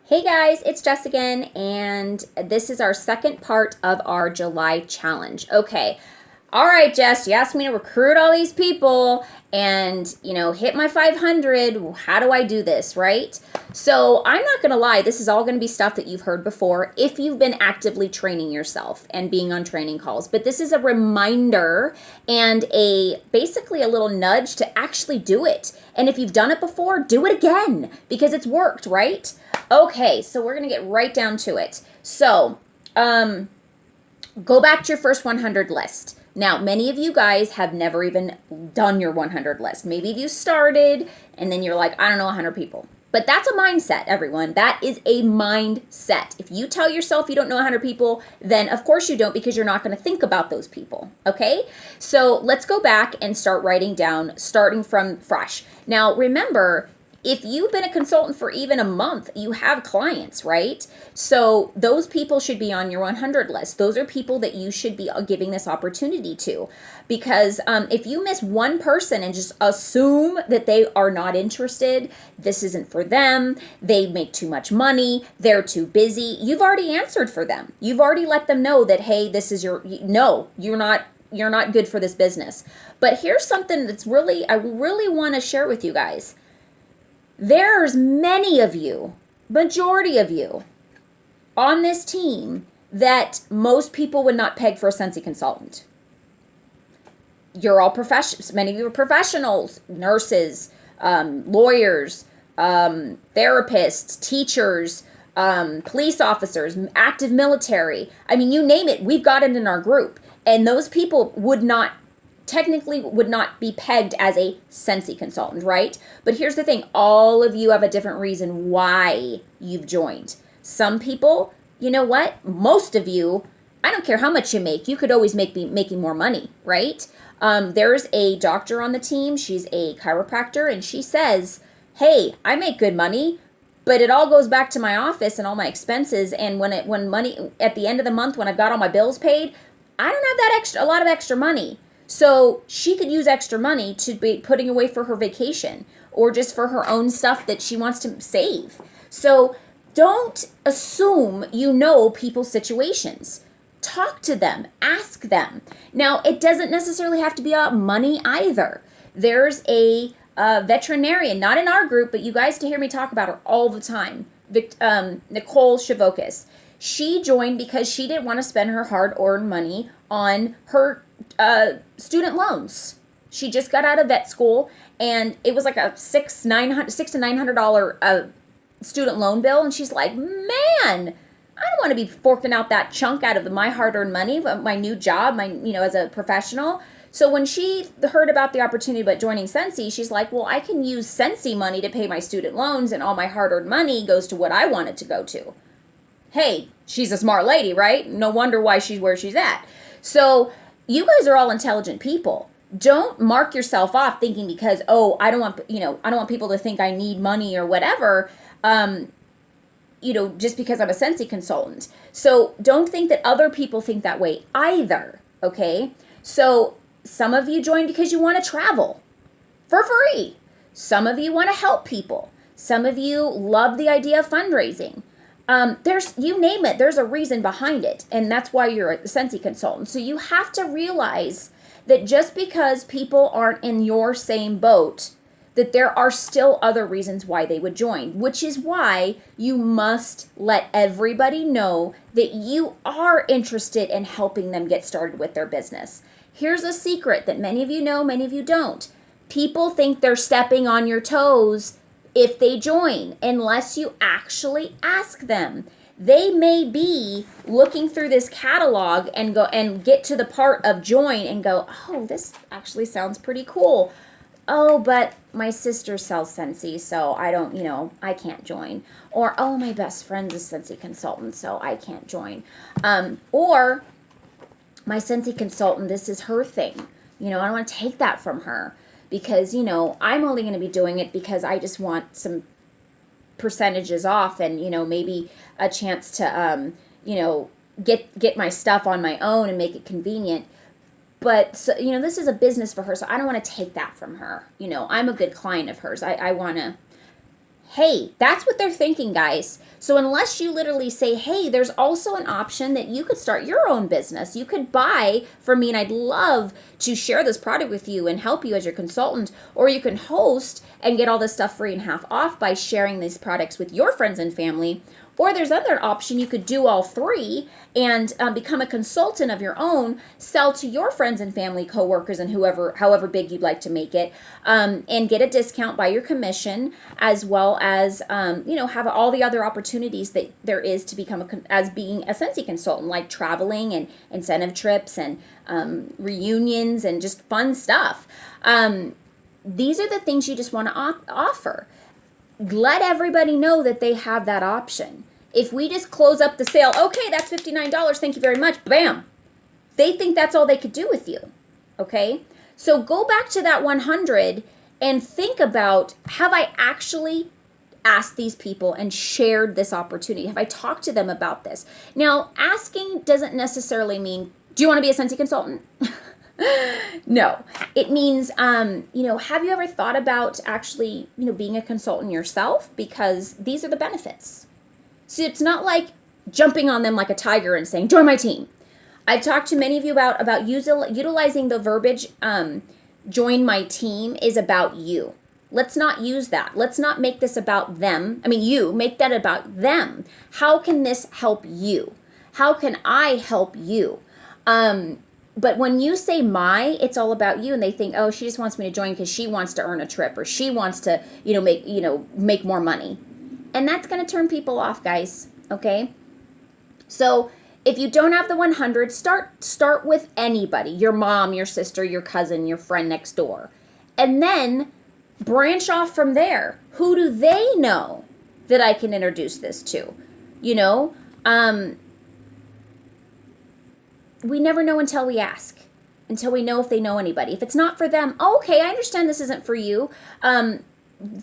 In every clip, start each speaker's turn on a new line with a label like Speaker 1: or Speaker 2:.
Speaker 1: Hey guys, it's Jess again, and this is our second part of our July challenge. Okay, all right, Jess, you asked me to recruit all these people and, hit my 500. How do I do this, right? So I'm not going to lie, this is all going to be stuff that you've heard before if you've been actively training yourself and being on training calls. But this is a reminder and basically a little nudge to actually do it. And if you've done it before, do it again because it's worked, right? Okay, so we're going to get right down to it. So, go back to your first 100 list. Now, many of you guys have never even done your 100 list. Maybe you started and then you're like, I don't know, 100 people. But that's a mindset, everyone. That is a mindset. If you tell yourself you don't know 100 people, then of course you don't because you're not going to think about those people, okay? So let's go back and start writing down, starting from fresh. Now, remember, if you've been a consultant for even a month, you have clients, right? So those people should be on your 100 list. Those are people that you should be giving this opportunity to. Because if you miss one person and just assume that they are not interested, this isn't for them, they make too much money, they're too busy, you've already answered for them. You've already let them know that, hey, this is no, you're not good for this business. But here's something I really want to share with you guys. There's many of you, majority of you, on this team that most people would not peg for a Scentsy consultant. You're all professionals. Many of you are professionals, nurses, lawyers, therapists, teachers, police officers, active military. I mean, you name it, we've got it in our group. And those people technically would not be pegged as a Scentsy consultant, right? But here's the thing, all of you have a different reason why you've joined. Some people, you know what? Most of you, I don't care how much you make, you could always be making more money, right? There's a doctor on the team, she's a chiropractor, and she says, hey, I make good money, but it all goes back to my office and all my expenses, and when money, at the end of the month, when I've got all my bills paid, I don't have a lot of extra money. So she could use extra money to be putting away for her vacation or just for her own stuff that she wants to save. So don't assume you know people's situations. Talk to them, ask them. Now, it doesn't necessarily have to be about money either. There's a veterinarian, not in our group, but you guys to hear me talk about her all the time, Nicole Shavokis. She joined because she didn't want to spend her hard-earned money on her student loans. She just got out of vet school, and it was like a $600 to $900 student loan bill, and she's like, man, I don't want to be forking out that chunk out of my hard-earned money, my new job, as a professional. So when she heard about the opportunity about joining Scentsy, she's like, well, I can use Scentsy money to pay my student loans, and all my hard-earned money goes to what I want it to go to. Hey, she's a smart lady, right? No wonder why she's where she's at. So you guys are all intelligent people. Don't mark yourself off thinking because, I don't want people to think I need money or whatever, just because I'm a Scentsy consultant. So don't think that other people think that way either, okay? So some of you join because you want to travel for free. Some of you want to help people. Some of you love the idea of fundraising. You name it, there's a reason behind it, and that's why you're a Scentsy consultant. So you have to realize that just because people aren't in your same boat, that there are still other reasons why they would join, which is why you must let everybody know that you are interested in helping them get started with their business. Here's a secret that many of you know, many of you don't. People think they're stepping on your toes if they join, unless you actually ask them. They may be looking through this catalog and go and get to the part of join and go, oh, this actually sounds pretty cool. Oh, but my sister sells Scentsy, so I can't join. Or, oh, my best friend's a Scentsy consultant, so I can't join. Or, my Scentsy consultant, this is her thing. I don't want to take that from her. Because, I'm only going to be doing it because I just want some percentages off and, maybe a chance to, get my stuff on my own and make it convenient. But, so, this is a business for her, so I don't want to take that from her. I'm a good client of hers. I want to Hey, that's what they're thinking, guys. So unless you literally say, hey, there's also an option that you could start your own business. You could buy from me, and I'd love to share this product with you and help you as your consultant. Or you can host and get all this stuff free and half off by sharing these products with your friends and family. Or there's other option, you could do all three and become a consultant of your own, sell to your friends and family, coworkers, and however big you'd like to make it, and get a discount by your commission, as well as have all the other opportunities that there is to become as being a Scentsy consultant, like traveling and incentive trips and reunions and just fun stuff. These are the things you just want to offer. Let everybody know that they have that option. If we just close up the sale, okay, that's $59, thank you very much, bam. They think that's all they could do with you, okay? So go back to that 100 and think about, have I actually asked these people and shared this opportunity? Have I talked to them about this? Now, asking doesn't necessarily mean, do you want to be a Scentsy consultant? No, it means, have you ever thought about actually, being a consultant yourself? Because these are the benefits. So it's not like jumping on them like a tiger and saying, join my team. I've talked to many of you about utilizing the verbiage, join my team is about you. Let's not use that. Let's not make this about them. You make that about them. How can this help you? How can I help you? But when you say it's all about you, and they think, oh, she just wants me to join because she wants to earn a trip, or she wants to, make more money. And that's going to turn people off, guys. Okay? So if you don't have the 100, start with anybody, your mom, your sister, your cousin, your friend next door. And then branch off from there. Who do they know that I can introduce this to? We never know until we ask, until we know if they know anybody. If it's not for them, okay, I understand this isn't for you.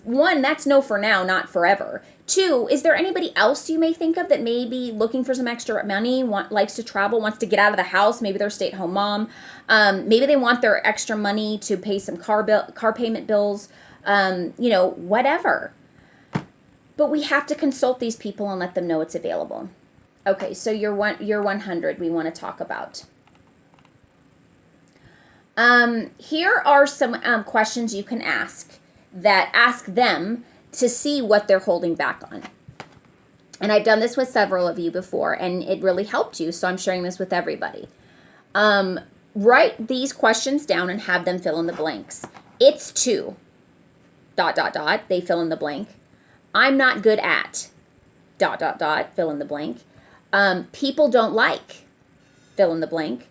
Speaker 1: One, that's no for now, not forever. Two, is there anybody else you may think of that may be looking for some extra money, likes to travel, wants to get out of the house? Maybe they're a stay-at-home mom. Maybe they want their extra money to pay some car payment bills, whatever. But we have to consult these people and let them know it's available. Okay, so your 100 we want to talk about. Here are some questions you can ask them to see what they're holding back on. And I've done this with several of you before, and it really helped you, so I'm sharing this with everybody. Write these questions down and have them fill in the blanks. It's to ... they fill in the blank. I'm not good at ... fill in the blank. People don't like, fill in the blank.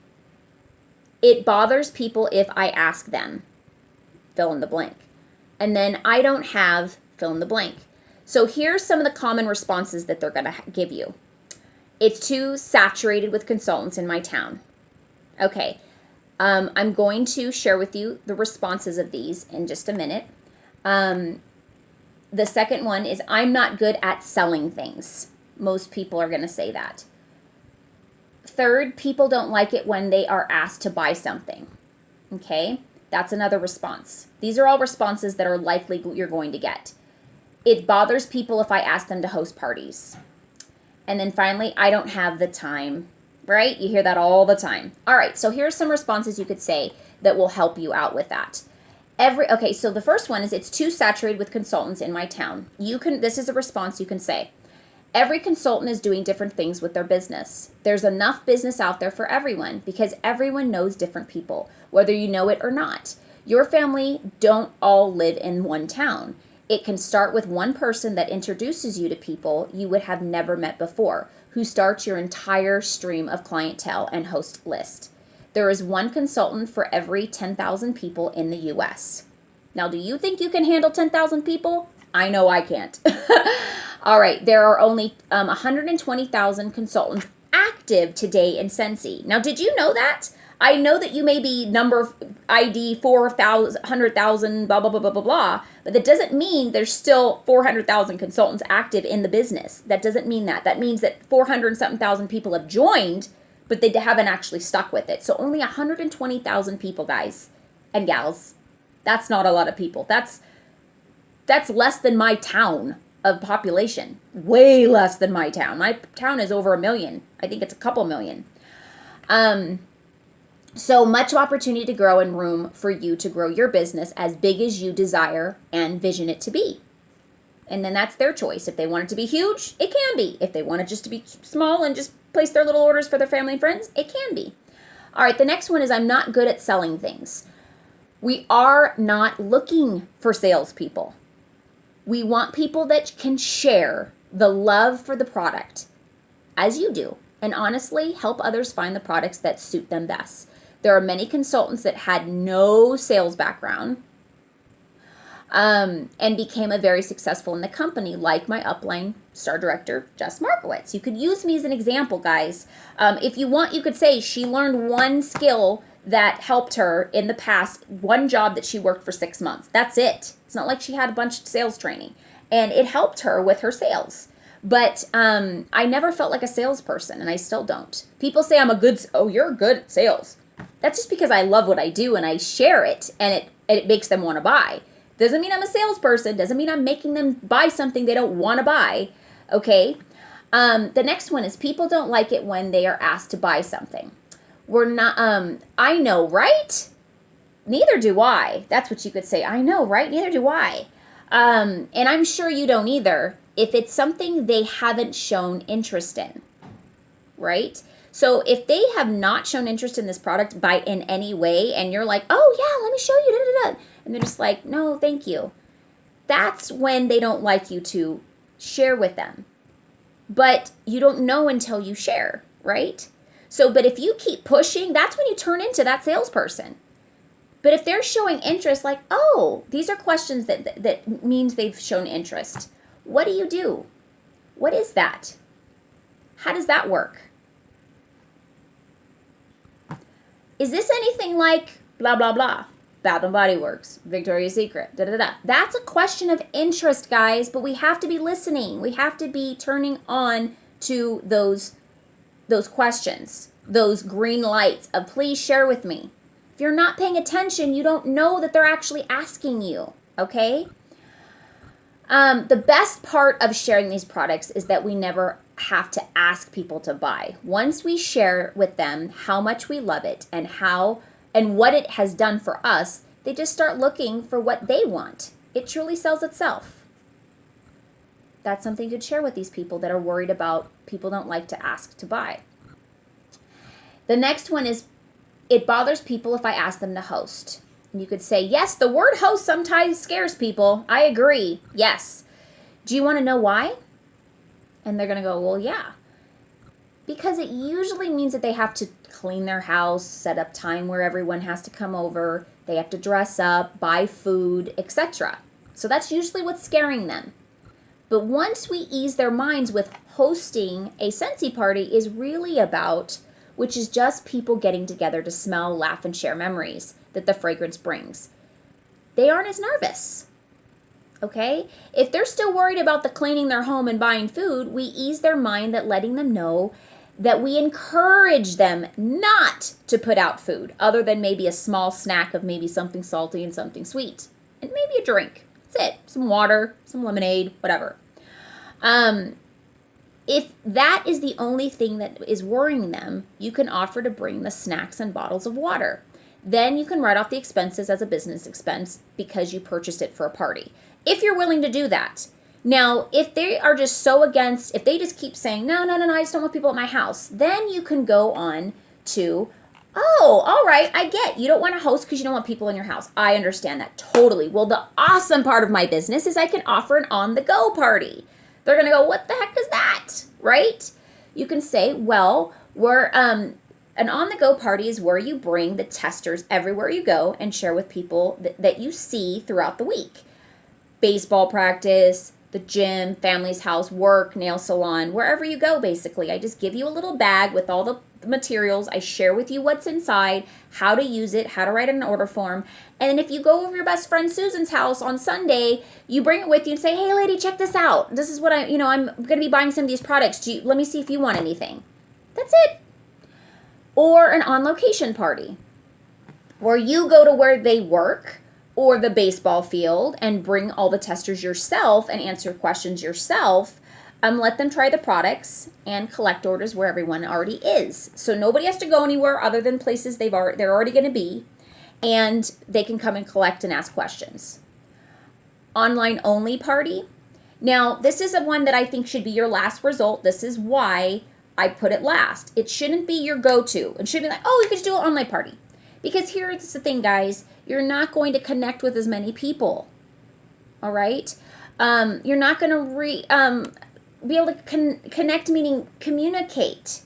Speaker 1: It bothers people if I ask them, fill in the blank. And then I don't have, fill in the blank. So here's some of the common responses that they're going to give you. It's too saturated with consultants in my town. Okay, I'm going to share with you the responses of these in just a minute. The second one is, I'm not good at selling things. Most people are going to say that. Third, people don't like it when they are asked to buy something. Okay, that's another response. These are all responses that are likely you're going to get. It bothers people if I ask them to host parties. And then finally, I don't have the time, right? You hear that all the time. All right, so here's some responses you could say that will help you out with that. Okay, so the first one is, it's too saturated with consultants in my town. This is a response you can say. Every consultant is doing different things with their business. There's enough business out there for everyone because everyone knows different people, whether you know it or not. Your family don't all live in one town. It can start with one person that introduces you to people you would have never met before, who starts your entire stream of clientele and host list. There is one consultant for every 10,000 people in the U.S. Now, do you think you can handle 10,000 people? I know I can't. All right, there are only 120,000 consultants active today in Scentsy. Now, did you know that? I know that you may be number ID 400,000, blah, blah, blah, blah, blah, blah, but that doesn't mean there's still 400,000 consultants active in the business. That doesn't mean that. That means that 400,000 people have joined, but they haven't actually stuck with it. So only 120,000 people, guys and gals. That's not a lot of people. That's less than my town. of population, way less than my town. My town is over 1 million. I think it's a couple million. So much opportunity to grow and room for you to grow your business as big as you desire and vision it to be. And then that's their choice. If they want it to be huge, it can be. If they want it just to be small and just place their little orders for their family and friends, it can be. All right, the next one is I'm not good at selling things. We are not looking for salespeople. We want people that can share the love for the product, as you do, and honestly help others find the products that suit them best. There are many consultants that had no sales background and became very successful in the company, like my upline star director, Jess Markowitz. You could use me as an example, guys. If you want, you could say she learned one skill that helped her in the past, one job that she worked for 6 months. That's it. It's not like she had a bunch of sales training. And it helped her with her sales. But I never felt like a salesperson, and I still don't. People say you're good at sales. That's just because I love what I do and I share it, and it makes them want to buy. Doesn't mean I'm a salesperson. Doesn't mean I'm making them buy something they don't want to buy. Okay? The next one is people don't like it when they are asked to buy something. We're not, I know, right? Neither do I. That's what you could say. I know, right? Neither do I. And I'm sure you don't either if it's something they haven't shown interest in, right? So if they have not shown interest in this product in any way, and you're like, oh yeah, let me show you, da, da, da, and they're just like, no, thank you. That's when they don't like you to share with them. But you don't know until you share, right? So, but if you keep pushing, that's when you turn into that salesperson. But if they're showing interest, like, oh, these are questions that means they've shown interest. What do? What is that? How does that work? Is this anything like blah, blah, blah? Bath and Body Works, Victoria's Secret, da, da, da. That's a question of interest, guys, but we have to be listening. We have to be turning on to those questions, those green lights of please share with me. If you're not paying attention, you don't know that they're actually asking you, okay? The best part of sharing these products is that we never have to ask people to buy. Once we share with them how much we love it and what it has done for us, they just start looking for what they want. It truly sells itself. That's something to share with these people that are worried about people don't like to ask to buy. The next one is, it bothers people if I ask them to host. And you could say, yes, the word host sometimes scares people. I agree. Yes. Do you want to know why? And they're going to go, well, yeah. Because it usually means that they have to clean their house, set up time where everyone has to come over, they have to dress up, buy food, etc. So that's usually what's scaring them. But once we ease their minds with hosting a Scentsy party is really about, which is just people getting together to smell, laugh, and share memories that the fragrance brings. They aren't as nervous, okay? If they're still worried about the cleaning their home and buying food, we ease their mind that letting them know that we encourage them not to put out food other than maybe a small snack of maybe something salty and something sweet and maybe a drink. That's it. Some water, some lemonade, whatever. If that is the only thing that is worrying them, you can offer to bring the snacks and bottles of water. Then you can write off the expenses as a business expense because you purchased it for a party. If you're willing to do that. Now, if they are just so against, if they just keep saying, no, I just don't want people at my house, then you can go on to, oh, all right, I get you don't want to host because you don't want people in your house. I understand that totally. Well, the awesome part of my business is I can offer an on-the-go party. They're going to go, what the heck is that, right? You can say, well, an on-the-go party is where you bring the testers everywhere you go and share with people that you see throughout the week. Baseball practice, the gym, family's house, work, nail salon, wherever you go, basically. I just give you a little bag with all the materials. I share with you what's inside, how to use it, how to write an order form. And if you go over your best friend Susan's house on Sunday, you bring it with you and say, hey, lady, check this out. This is what I'm going to be buying some of these products. Let me see if you want anything. That's it. Or an on-location party where you go to where they work or the baseball field and bring all the testers yourself and answer questions yourself. Let them try the products and collect orders where everyone already is. So nobody has to go anywhere other than places they're already going to be, and they can come and collect and ask questions. Online only party. Now, this is one that I think should be your last result. This is why I put it last. It shouldn't be your go-to. It should be like, oh, you could just do an online party. Because here's the thing, guys. You're not going to connect with as many people. All right? You're not going to be able to connect, meaning communicate.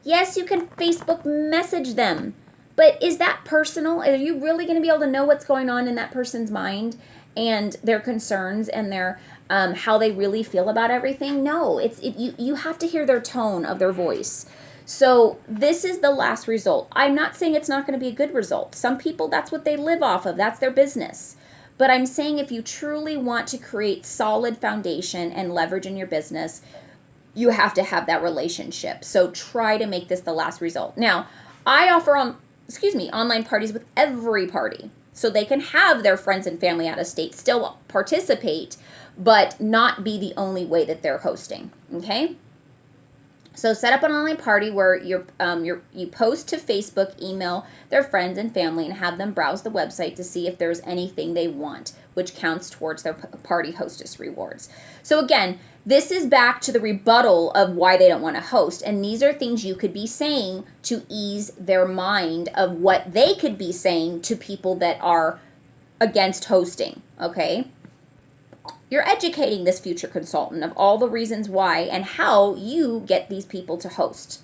Speaker 1: Yes, you can Facebook message them. But is that personal? Are you really going to be able to know what's going on in that person's mind and their concerns and their how they really feel about everything? No, you have to hear their tone of their voice. So this is the last result. I'm not saying it's not going to be a good result. Some people, that's what they live off of. That's their business. But I'm saying if you truly want to create solid foundation and leverage in your business, you have to have that relationship. So try to make this the last result. Now, I offer online parties with every party. So they can have their friends and family out of state still participate, but not be the only way that they're hosting. Okay? So set up an online party where you post to Facebook, email their friends and family, and have them browse the website to see if there's anything they want, which counts towards their party hostess rewards. So again, this is back to the rebuttal of why they don't want to host. And these are things you could be saying to ease their mind of what they could be saying to people that are against hosting, okay? You're educating this future consultant of all the reasons why and how you get these people to host.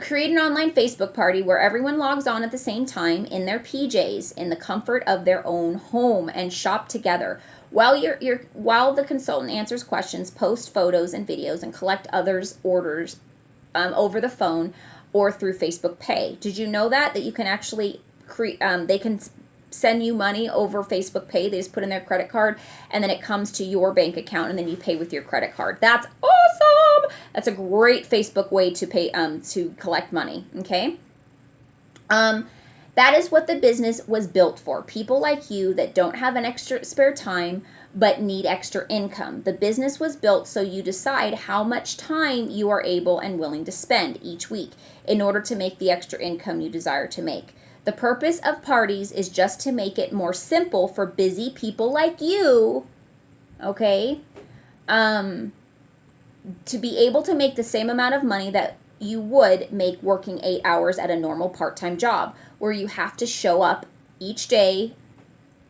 Speaker 1: Create an online Facebook party where everyone logs on at the same time in their PJs in the comfort of their own home and shop together. While the consultant answers questions, post photos and videos, and collect others' orders over the phone or through Facebook Pay. Did you know that you can actually they can send you money over Facebook Pay? They just put in their credit card, and then it comes to your bank account, and then you pay with your credit card. That's awesome. That's a great Facebook way to pay to collect money. Okay. That is what the business was built for. People like you that don't have an extra spare time but need extra income. The business was built so you decide how much time you are able and willing to spend each week in order to make the extra income you desire to make. The purpose of parties is just to make it more simple for busy people like you, okay, to be able to make the same amount of money that you would make working 8 hours at a normal part-time job, where you have to show up each day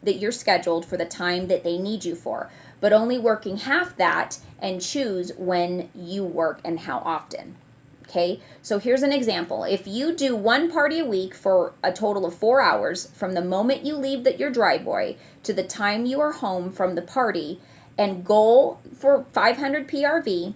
Speaker 1: that you're scheduled for the time that they need you for, but only working half that and choose when you work and how often. Okay, so here's an example. If you do one party a week for a total of 4 hours from the moment you leave your driveway to the time you are home from the party, and goal for 500 PRV,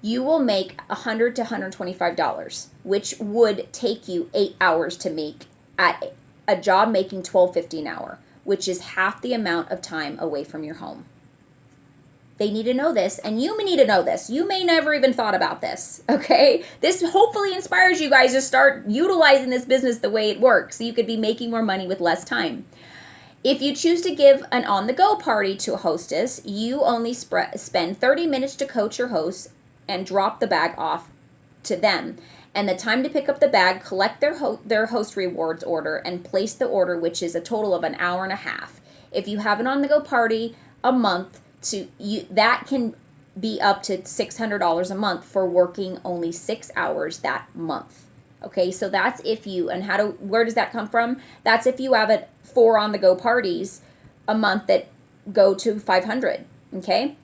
Speaker 1: you will make $100 to $125, which would take you 8 hours to make at a job making $12.50 an hour, which is half the amount of time away from your home. They need to know this, and you may need to know this. You may never even thought about this, okay? This hopefully inspires you guys to start utilizing this business the way it works, so you could be making more money with less time. If you choose to give an on-the-go party to a hostess, you only spend 30 minutes to coach your host and drop the bag off to them. And the time to pick up the bag, collect their host rewards order, and place the order, which is a total of an hour and a half. If you have an on-the-go party a month, that can be up to $600 a month for working only 6 hours that month. Okay, so that's if you, and where does that come from? That's if you have 4 on-the-go parties a month that go to 500, okay?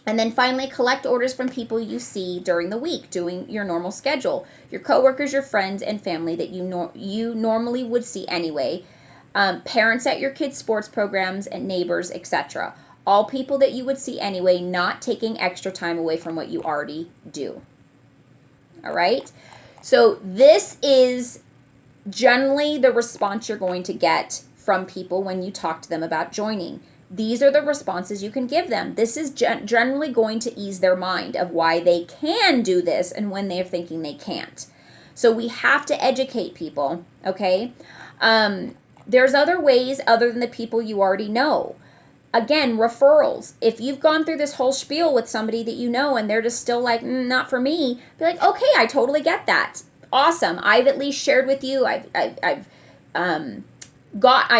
Speaker 1: And then finally, collect orders from people you see during the week, doing your normal schedule. Your coworkers, your friends, and family that you normally would see anyway. Parents at your kids' sports programs, and neighbors, etc. All people that you would see anyway, not taking extra time away from what you already do. All right? So this is generally the response you're going to get from people when you talk to them about joining. These are the responses you can give them. This is generally going to ease their mind of why they can do this and when they're thinking they can't. So we have to educate people, okay? There's other ways other than the people you already know. Again, referrals. If you've gone through this whole spiel with somebody that you know and they're just still like, not for me, be like, okay, I totally get that. Awesome. I've at least shared with you. I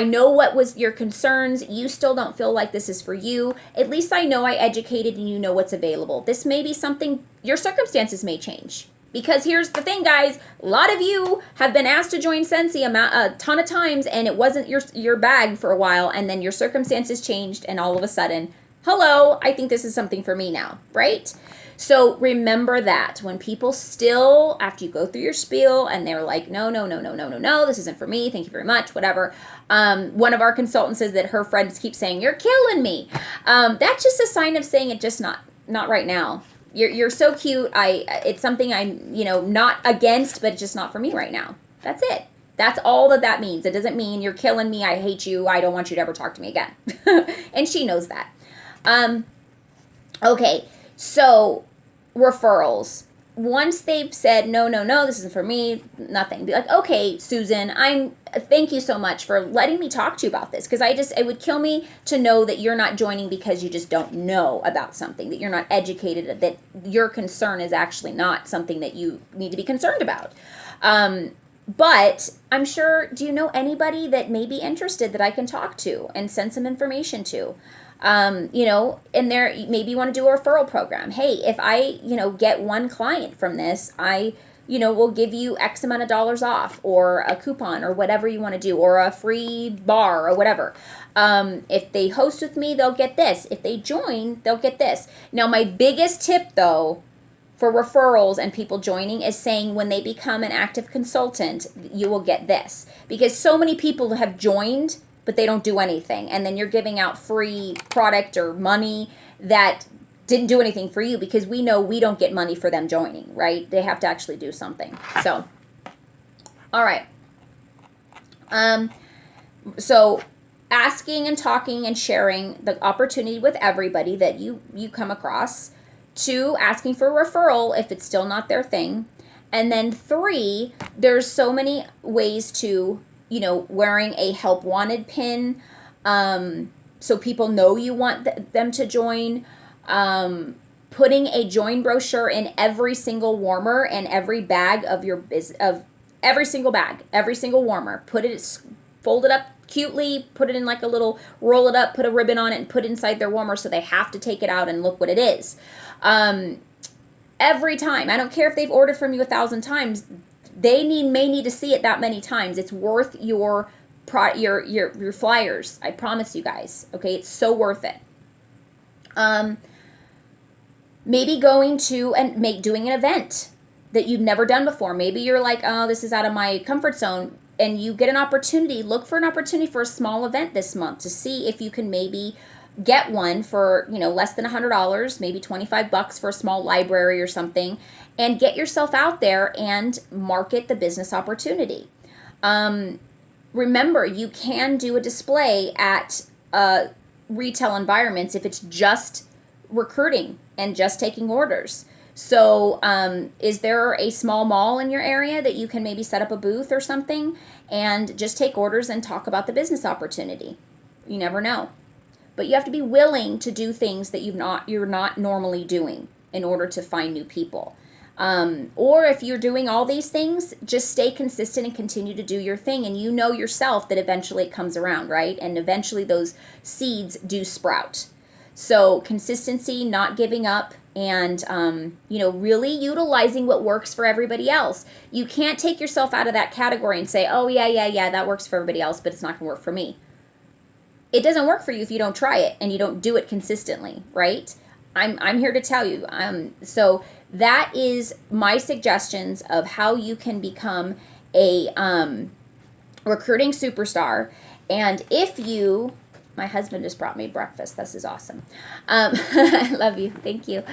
Speaker 1: know what was your concerns. You still don't feel like this is for you. At least I know I educated and you know what's available. This may be something, your circumstances may change. Because here's the thing, guys, a lot of you have been asked to join Scentsy a ton of times, and it wasn't your bag for a while, and then your circumstances changed, and all of a sudden, hello, I think this is something for me now, right? So remember that when people still, after you go through your spiel, and they're like, no, this isn't for me, thank you very much, whatever. One of our consultants says that her friends keep saying, you're killing me. That's just a sign of saying it just not right now. You're so cute. It's something I'm, not against, but it's just not for me right now. That's it. That's all that means. It doesn't mean you're killing me. I hate you. I don't want you to ever talk to me again. And she knows that. Okay. So referrals. Once they've said, no, this isn't for me, nothing. Be like, okay, Susan, thank you so much for letting me talk to you about this. Because it would kill me to know that you're not joining because you just don't know about something, that you're not educated, that your concern is actually not something that you need to be concerned about. But I'm sure, do you know anybody that may be interested that I can talk to and send some information to? And there, maybe you want to do a referral program. Hey, if I, get one client from this, I, will give you X amount of dollars off, or a coupon, or whatever you want to do, or a free bar, or whatever. If they host with me, they'll get this. If they join, they'll get this. Now, my biggest tip, though, for referrals and people joining is saying when they become an active consultant, you will get this. Because so many people have joined, but they don't do anything. And then you're giving out free product or money that didn't do anything for you, because we know we don't get money for them joining, right? They have to actually do something. So, all right. So asking and talking and sharing the opportunity with everybody that you come across. 2, asking for a referral if it's still not their thing. And then 3, there's so many ways to, wearing a help wanted pin, so people know you want them to join, putting a join brochure in every single warmer and every bag of every single warmer. Fold it up cutely, put it in like a little, roll it up, put a ribbon on it, and put it inside their warmer so they have to take it out and look what it is. Every time. I don't care if they've ordered from you 1,000 times. They may need to see it that many times. It's worth your flyers. I promise you guys. Okay, it's so worth it. Maybe going to and doing an event that you've never done before. Maybe you're like, oh, this is out of my comfort zone, and you get an opportunity. Look for an opportunity for a small event this month to see if you can maybe get one for, less than $100, maybe $25 for a small library or something, and get yourself out there and market the business opportunity. Remember, you can do a display at retail environments if it's just recruiting and just taking orders. So is there a small mall in your area that you can maybe set up a booth or something and just take orders and talk about the business opportunity? You never know. But you have to be willing to do things that you're not normally doing in order to find new people. Or if you're doing all these things, just stay consistent and continue to do your thing. And you know yourself that eventually it comes around, right? And eventually those seeds do sprout. So consistency, not giving up, and, really utilizing what works for everybody else. You can't take yourself out of that category and say, oh, yeah, that works for everybody else, but it's not going to work for me. It doesn't work for you if you don't try it and you don't do it consistently, right? I'm here to tell you. So that is my suggestions of how you can become a recruiting superstar. And if you, my husband just brought me breakfast. This is awesome. I love you. Thank you.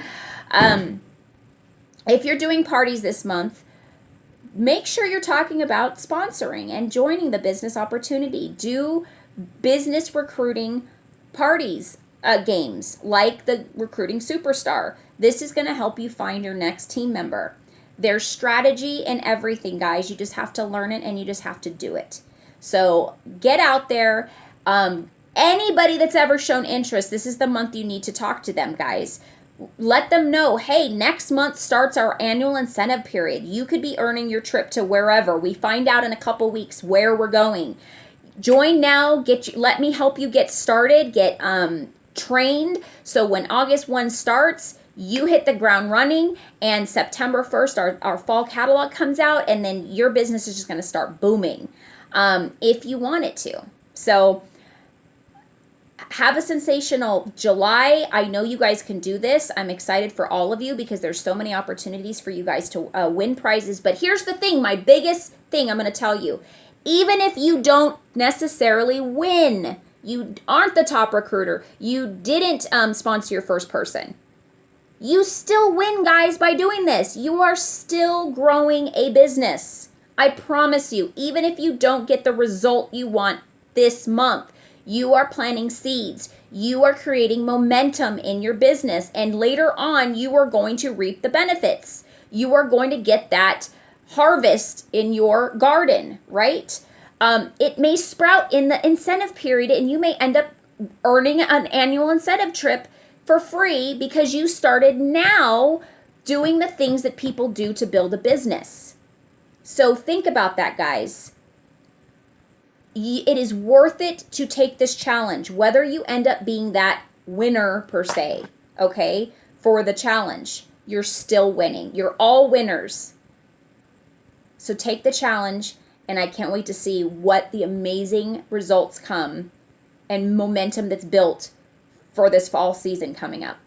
Speaker 1: If you're doing parties this month, make sure you're talking about sponsoring and joining the business opportunity. Do business recruiting parties, games like the Recruiting Superstar. This is going to help you find your next team member. There's strategy in everything, guys. You just have to learn it and you just have to do it. So get out there. Anybody that's ever shown interest, this is the month you need to talk to them, guys. Let them know, hey, next month starts our annual incentive period. You could be earning your trip to wherever. We find out in a couple weeks where we're going. Join now. Let me help you get started, get trained. So when August 1 starts, you hit the ground running, and September 1st, our fall catalog comes out, and then your business is just going to start booming if you want it to. So have a sensational July. I know you guys can do this. I'm excited for all of you because there's so many opportunities for you guys to win prizes. But here's the thing, my biggest thing I'm going to tell you. Even if you don't necessarily win, you aren't the top recruiter, you didn't sponsor your first person, you still win, guys, by doing this. You are still growing a business. I promise you, even if you don't get the result you want this month, you are planting seeds. You are creating momentum in your business. And later on, you are going to reap the benefits. You are going to get that harvest in your garden, right? It may sprout in the incentive period, and you may end up earning an annual incentive trip for free because you started now doing the things that people do to build a business. So think about that, guys. It is worth it to take this challenge, whether you end up being that winner per se, okay, for the challenge. You're still winning. You're all winners. So take the challenge, and I can't wait to see what the amazing results come and momentum that's built for this fall season coming up.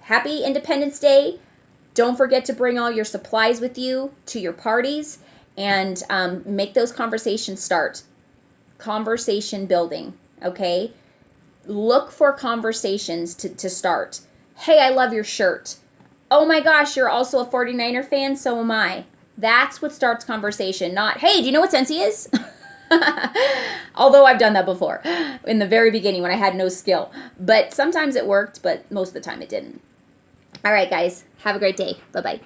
Speaker 1: Happy Independence Day. Don't forget to bring all your supplies with you to your parties. And make those conversations start. Conversation building, okay? Look for conversations to start. Hey, I love your shirt. Oh my gosh, you're also a 49er fan? So am I. That's what starts conversation, not, hey, do you know what Scentsy is? Although I've done that before in the very beginning when I had no skill. But sometimes it worked, but most of the time it didn't. All right, guys. Have a great day. Bye-bye.